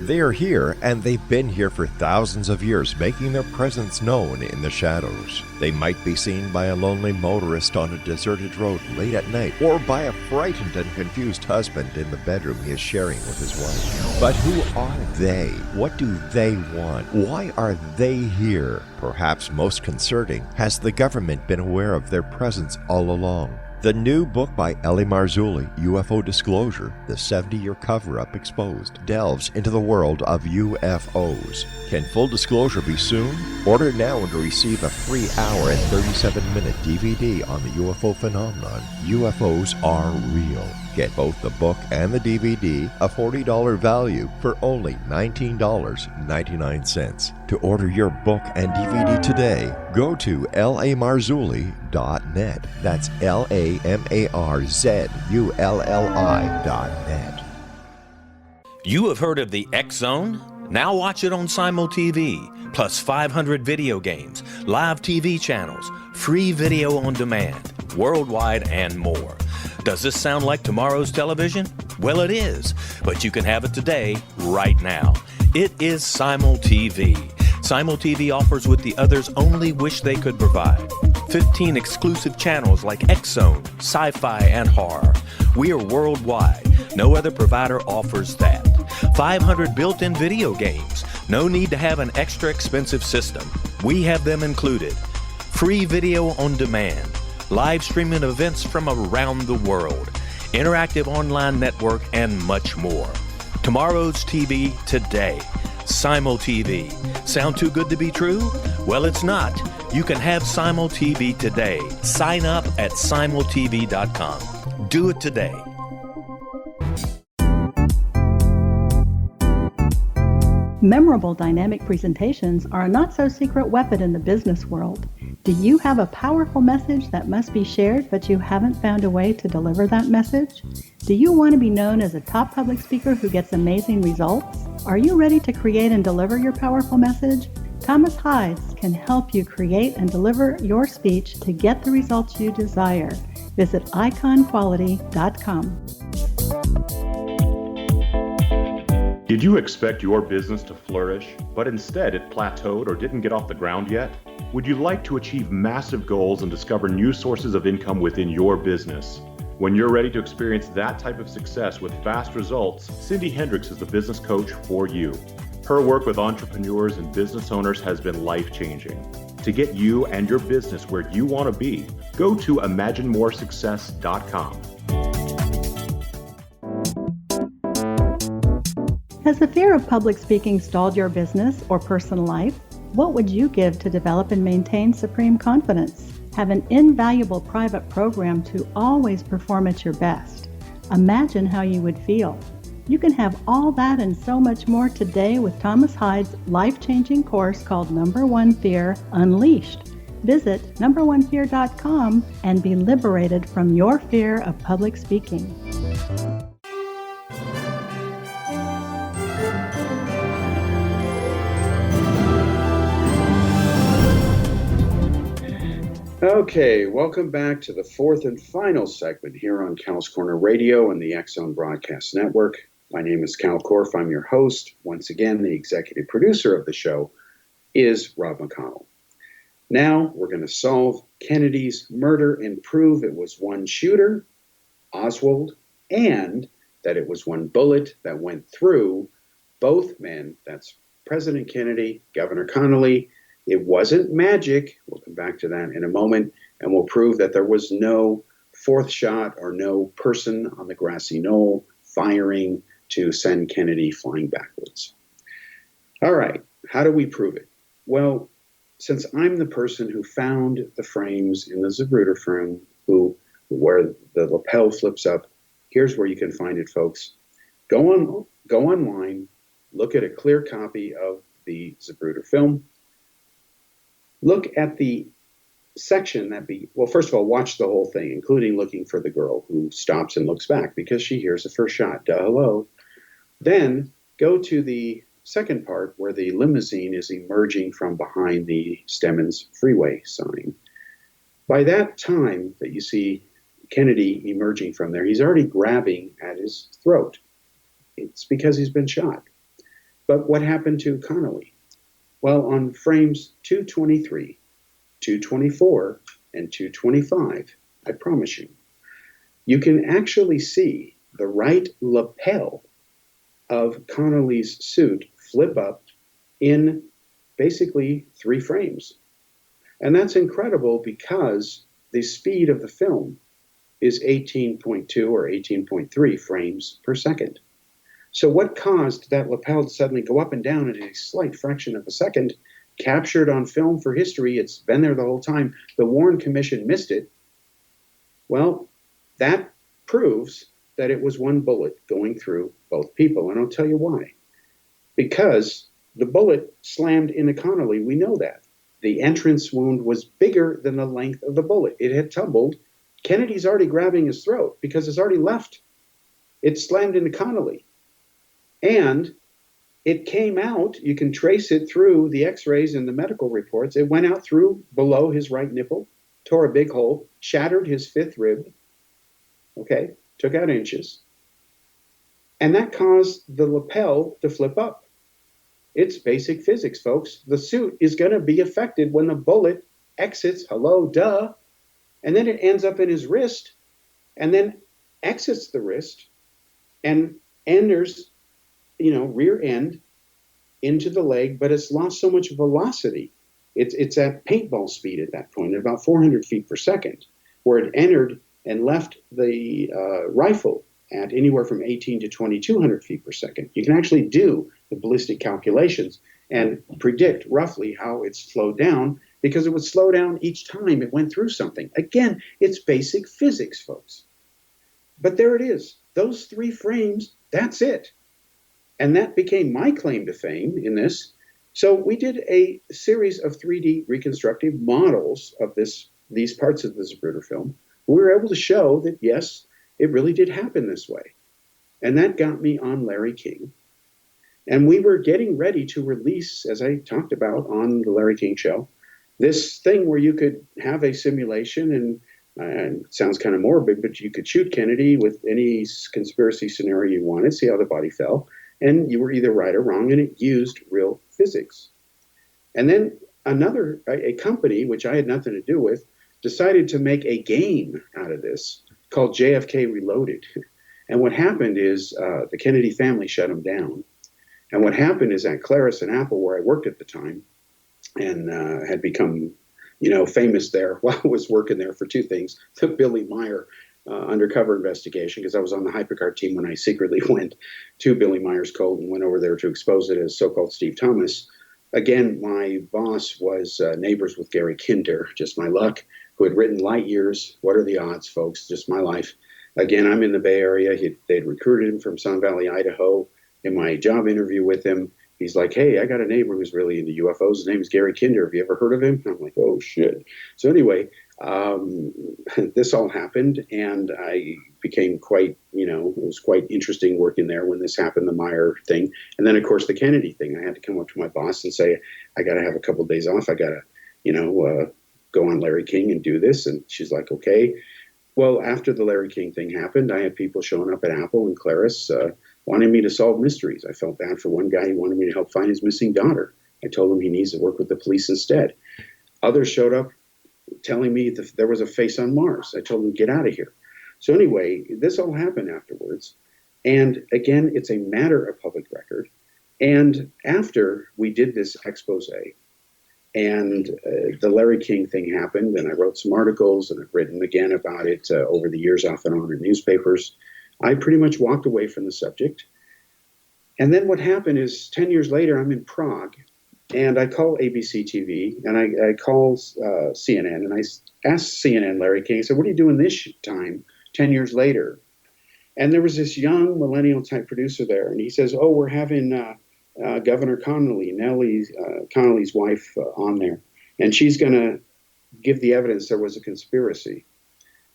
They are here, and they've been here for thousands of years, making their presence known in the shadows. They might be seen by a lonely motorist on a deserted road late at night, or by a frightened and confused husband in the bedroom he is sharing with his wife. But who are they? What do they want? Why are they here? Perhaps most concerning, has the government been aware of their presence all along? The new book by Ellie Marzulli, UFO Disclosure, the 70-year cover-up exposed, delves into the world of UFOs. Can full disclosure be soon? Order now and receive a free hour and 37-minute DVD on the UFO phenomenon. UFOs are real. Get both the book and the DVD, a $40 value, for only $19.99. To order your book and DVD today, go to lamarzulli.net. That's LAMARZULLI.net. You have heard of the X Zone? Now watch it on Simul TV, plus 500 video games, live TV channels, free video on demand, worldwide, and more. Does this sound like tomorrow's television? Well, it is, but you can have it today, right now. It is Simul TV. Simul TV offers what the others only wish they could provide. 15 exclusive channels like X-Zone, Sci-Fi, and Horror. We are worldwide. No other provider offers that. 500 built-in video games. No need to have an extra expensive system. We have them included. Free video on demand. Live streaming events from around the world. Interactive online network, and much more. Tomorrow's TV today. Simul TV. Sound too good to be true? Well, it's not. You can have Simul TV today. Sign up at simultv.com. Do it today. Memorable dynamic presentations are a not-so-secret weapon in the business world. Do you have a powerful message that must be shared, but you haven't found a way to deliver that message? Do you want to be known as a top public speaker who gets amazing results? Are you ready to create and deliver your powerful message? Thomas Hides can help you create and deliver your speech to get the results you desire. Visit iconquality.com. Did you expect your business to flourish, but instead it plateaued or didn't get off the ground yet? Would you like to achieve massive goals and discover new sources of income within your business? When you're ready to experience that type of success with fast results, Cindy Hendricks is the business coach for you. Her work with entrepreneurs and business owners has been life-changing. To get you and your business where you want to be, go to imaginemoresuccess.com. Has the fear of public speaking stalled your business or personal life? What would you give to develop and maintain supreme confidence? Have an invaluable private program to always perform at your best. Imagine how you would feel. You can have all that and so much more today with Thomas Hides' life-changing course called Number One Fear Unleashed. Visit numberonefear.com and be liberated from your fear of public speaking. Okay, welcome back to the fourth and final segment here on Kal's Corner Radio and the X-Zone Broadcast Network. My name is Kal Korff. I'm your host. Once again, the executive producer of the show is Rob McConnell. Now we're going to solve Kennedy's murder and prove it was one shooter, Oswald, and that it was one bullet that went through both men. That's President Kennedy, Governor Connolly. It wasn't magic. We'll come back to that in a moment, and we'll prove that there was no fourth shot or no person on the grassy knoll firing to send Kennedy flying backwards. All right, how do we prove it? Well, since I'm the person who found the frames in the Zapruder film, where the lapel flips up, here's where you can find it, folks. Go online, look at a clear copy of the Zapruder film. Look at the section well, first of all, watch the whole thing, including looking for the girl who stops and looks back because she hears the first shot. Duh, hello. Then go to the second part where the limousine is emerging from behind the Stemmons Freeway sign. By that time that you see Kennedy emerging from there, he's already grabbing at his throat. It's because he's been shot. But what happened to Connolly? Well, on frames 223, 224, and 225, I promise you, you can actually see the right lapel of Connolly's suit flip up in basically 3 frames. And that's incredible because the speed of the film is 18.2 or 18.3 frames per second. So what caused that lapel to suddenly go up and down in a slight fraction of a second, captured on film for history? It's been there the whole time. The Warren Commission missed it. Well, that proves that it was one bullet going through both people. And I'll tell you why. Because the bullet slammed into Connolly. We know that. The entrance wound was bigger than the length of the bullet. It had tumbled. Kennedy's already grabbing his throat because it's already left. It slammed into Connolly. And it came out, you can trace it through the x-rays and the medical reports. It went out through below his right nipple, tore a big hole, shattered his 5th rib. okay, took out inches, and that caused the lapel to flip up. It's basic physics, folks. The suit is going to be affected when the bullet exits, hello, duh, and then it ends up in his wrist, and then exits the wrist and enters, rear end into the leg, but it's lost so much velocity. It's at paintball speed at that point, at about 400 feet per second, where it entered and left the rifle at anywhere from 18 to 2,200 feet per second. You can actually do the ballistic calculations and predict roughly how it's slowed down, because it would slow down each time it went through something. Again, it's basic physics, folks. But there it is. Those 3 frames, that's it. And that became my claim to fame in this. So we did a series of 3D reconstructive models of these parts of the Zapruder film. We were able to show that, yes, it really did happen this way. And that got me on Larry King. And we were getting ready to release, as I talked about on the Larry King Show, this thing where you could have a simulation, and it sounds kind of morbid, but you could shoot Kennedy with any conspiracy scenario you wanted, see how the body fell, and you were either right or wrong, and it used real physics. And then a company, which I had nothing to do with, decided to make a game out of this called JFK Reloaded. And what happened is the Kennedy family shut them down. And what happened is at Claris and Apple, where I worked at the time, and had become, famous there while I was working there for 2 things: the Billy Meyer undercover investigation, because I was on the Hypercard team when I secretly went to Billy Meyer's code and went over there to expose it as so-called Steve Thomas. Again, my boss was neighbors with Gary Kinder, just my luck, who had written Light Years. What are the odds, folks? Just my life. Again, I'm in the Bay Area. They'd recruited him from Sun Valley, Idaho. In my job interview with him, he's like, hey, I got a neighbor who's really into UFOs. His name is Gary Kinder. Have you ever heard of him? I'm like, oh, shit. So anyway, this all happened, and I became quite, it was quite interesting working there when this happened, the Meyer thing. And then, of course, the Kennedy thing. I had to come up to my boss and say, I got to have a couple of days off. I got to, go on Larry King and do this. And she's like, okay. Well, after the Larry King thing happened, I had people showing up at Apple and Claris wanting me to solve mysteries. I felt bad for one guy. He wanted me to help find his missing daughter. I told him he needs to work with the police instead. Others showed up telling me that there was a face on Mars. I told them, get out of here. So anyway, this all happened afterwards. And again, it's a matter of public record. And after we did this expose, and the Larry King thing happened, and I wrote some articles, and I've written again about it over the years off and on in newspapers, I pretty much walked away from the subject. And then what happened is 10 years later, I'm in Prague, and I call ABC TV, and I call CNN, and I asked CNN, Larry King, I said, what are you doing this time, 10 years later? And there was this young millennial type producer there, and he says, oh, we're having Governor Connolly, Connolly's wife, on there, and she's going to give the evidence there was a conspiracy.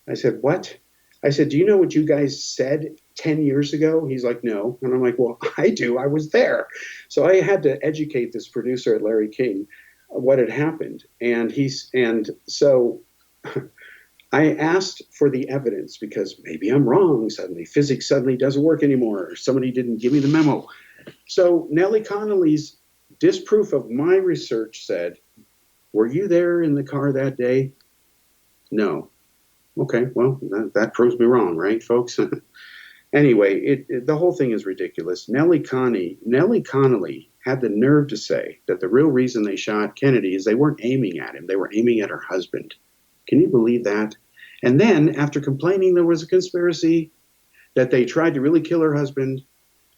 I said, what? I said, do you know what you guys said 10 years ago? He's like, no. And I'm like, well, I do. I was there. So I had to educate this producer at Larry King what had happened. And so I asked for the evidence, because maybe I'm wrong. Physics suddenly doesn't work anymore. Or somebody didn't give me the memo. So Nellie Connolly's disproof of my research said, were you there in the car that day? No. Okay, well, that proves me wrong, right, folks? Anyway, the whole thing is ridiculous. Nellie Connolly had the nerve to say that the real reason they shot Kennedy is they weren't aiming at him. They were aiming at her husband. Can you believe that? And then, after complaining there was a conspiracy, that they tried to really kill her husband,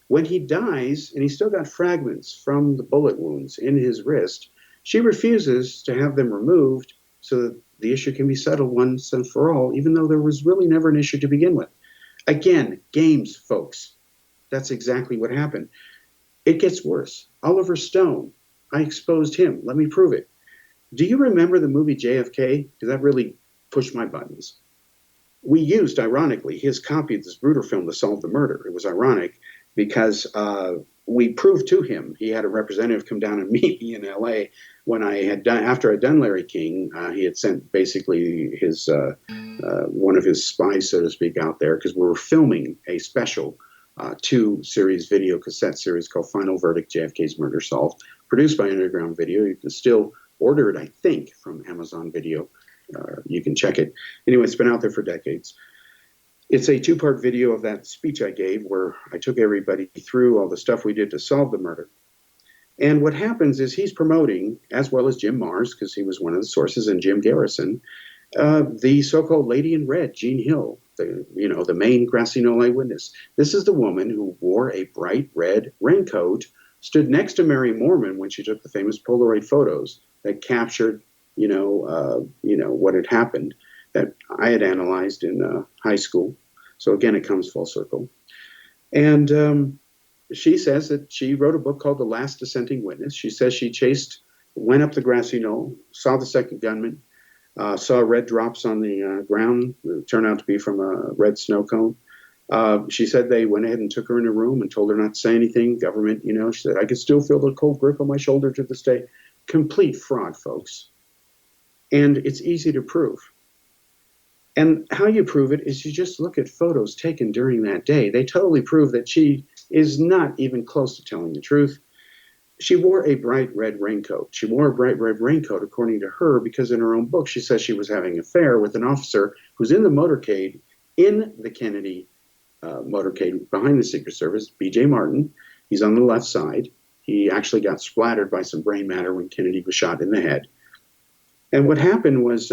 when he dies, and he's still got fragments from the bullet wounds in his wrist, she refuses to have them removed so that the issue can be settled once and for all, even though there was really never an issue to begin with. Again, games, folks. That's exactly what happened. It gets worse. Oliver Stone, I exposed him. Let me prove it. Do you remember the movie JFK? Because that really pushed my buttons. We used, ironically, his copy of this Zapruder film to solve the murder. It was ironic because we proved to him, he had a representative come down and meet me in L.A. when I had done, after I'd done Larry King, he had sent basically his one of his spies, so to speak, out there, because we were filming a special 2-series video cassette series called Final Verdict: JFK's Murder Solved, produced by Underground Video. You can still order it, I think, from Amazon Video. You can check it. Anyway, it's been out there for decades. It's a 2-part video of that speech I gave where I took everybody through all the stuff we did to solve the murder. And what happens is he's promoting, as well as Jim Mars, because he was one of the sources, and Jim Garrison, the so-called Lady in Red, Jean Hill, the main grassy knoll eyewitness. This is the woman who wore a bright red raincoat, stood next to Mary Moorman when she took the famous Polaroid photos that captured, what had happened, that I had analyzed in high school. So again, it comes full circle. And she says that she wrote a book called The Last Dissenting Witness. She says she went up the grassy knoll, saw the second gunman, saw red drops on the ground, turned out to be from a red snow cone. She said they went ahead and took her in a room and told her not to say anything. Government, she said, I could still feel the cold grip on my shoulder to this day. Complete fraud, folks. And it's easy to prove. And how you prove it is you just look at photos taken during that day. They totally prove that she is not even close to telling the truth. She wore a bright red raincoat. She wore a bright red raincoat, according to her, because in her own book, she says she was having an affair with an officer who's in the motorcade, in the Kennedy motorcade behind the Secret Service, B.J. Martin. He's on the left side. He actually got splattered by some brain matter when Kennedy was shot in the head. And what happened was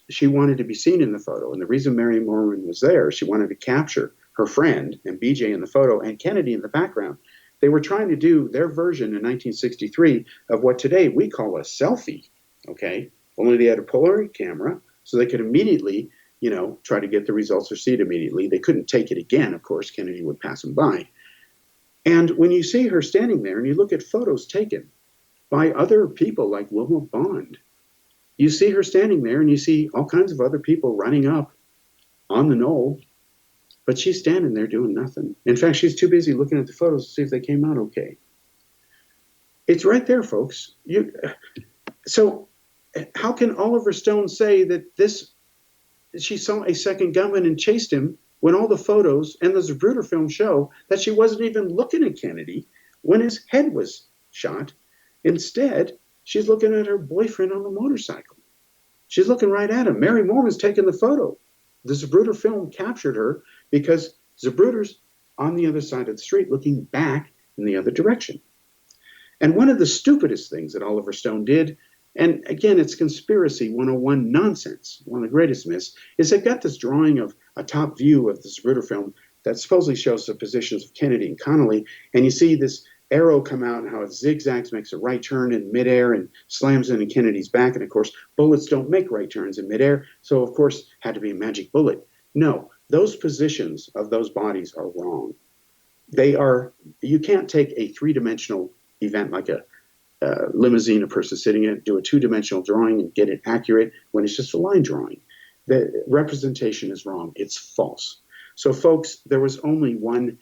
she wanted to be seen in the photo. And the reason Mary Moorman was there, she wanted to capture her friend and BJ in the photo and Kennedy in the background. They were trying to do their version in 1963 of what today we call a selfie, okay? Only they had a Polaroid camera, so they could immediately, try to get the results or see it immediately. They couldn't take it again, of course. Kennedy would pass them by. And when you see her standing there and you look at photos taken by other people like Wilma Bond, you see her standing there and you see all kinds of other people running up on the knoll, but she's standing there doing nothing. In fact, she's too busy looking at the photos to see if they came out okay. It's right there, folks. So how can Oliver Stone say that she saw a second gunman and chased him when all the photos and the Zapruder film show that she wasn't even looking at Kennedy when his head was shot? Instead, she's looking at her boyfriend on the motorcycle. She's looking right at him. Mary Moorman's taking the photo. The Zapruder film captured her because Zapruder's on the other side of the street looking back in the other direction. And one of the stupidest things that Oliver Stone did, and again, it's conspiracy 101 nonsense, one of the greatest myths, is they've got this drawing of a top view of the Zapruder film that supposedly shows the positions of Kennedy and Connolly, and you see this arrow come out and how it zigzags, makes a right turn in midair and slams into Kennedy's back. And of course, bullets don't make right turns in midair. So of course, had to be a magic bullet. No, those positions of those bodies are wrong. You can't take a 3-dimensional event like a limousine, a person sitting in it, do a 2-dimensional drawing and get it accurate when it's just a line drawing. The representation is wrong. It's false. So folks, there was only one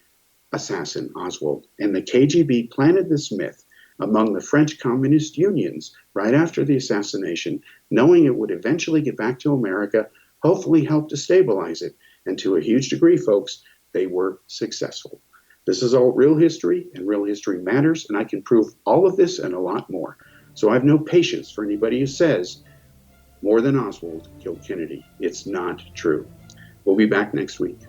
assassin, Oswald, and the KGB planted this myth among the French communist unions right after the assassination, knowing it would eventually get back to America, hopefully help to stabilize it. And to a huge degree, folks, they were successful. This is all real history, and real history matters, and I can prove all of this and a lot more. So I have no patience for anybody who says more than Oswald killed Kennedy. It's not true. We'll be back next week.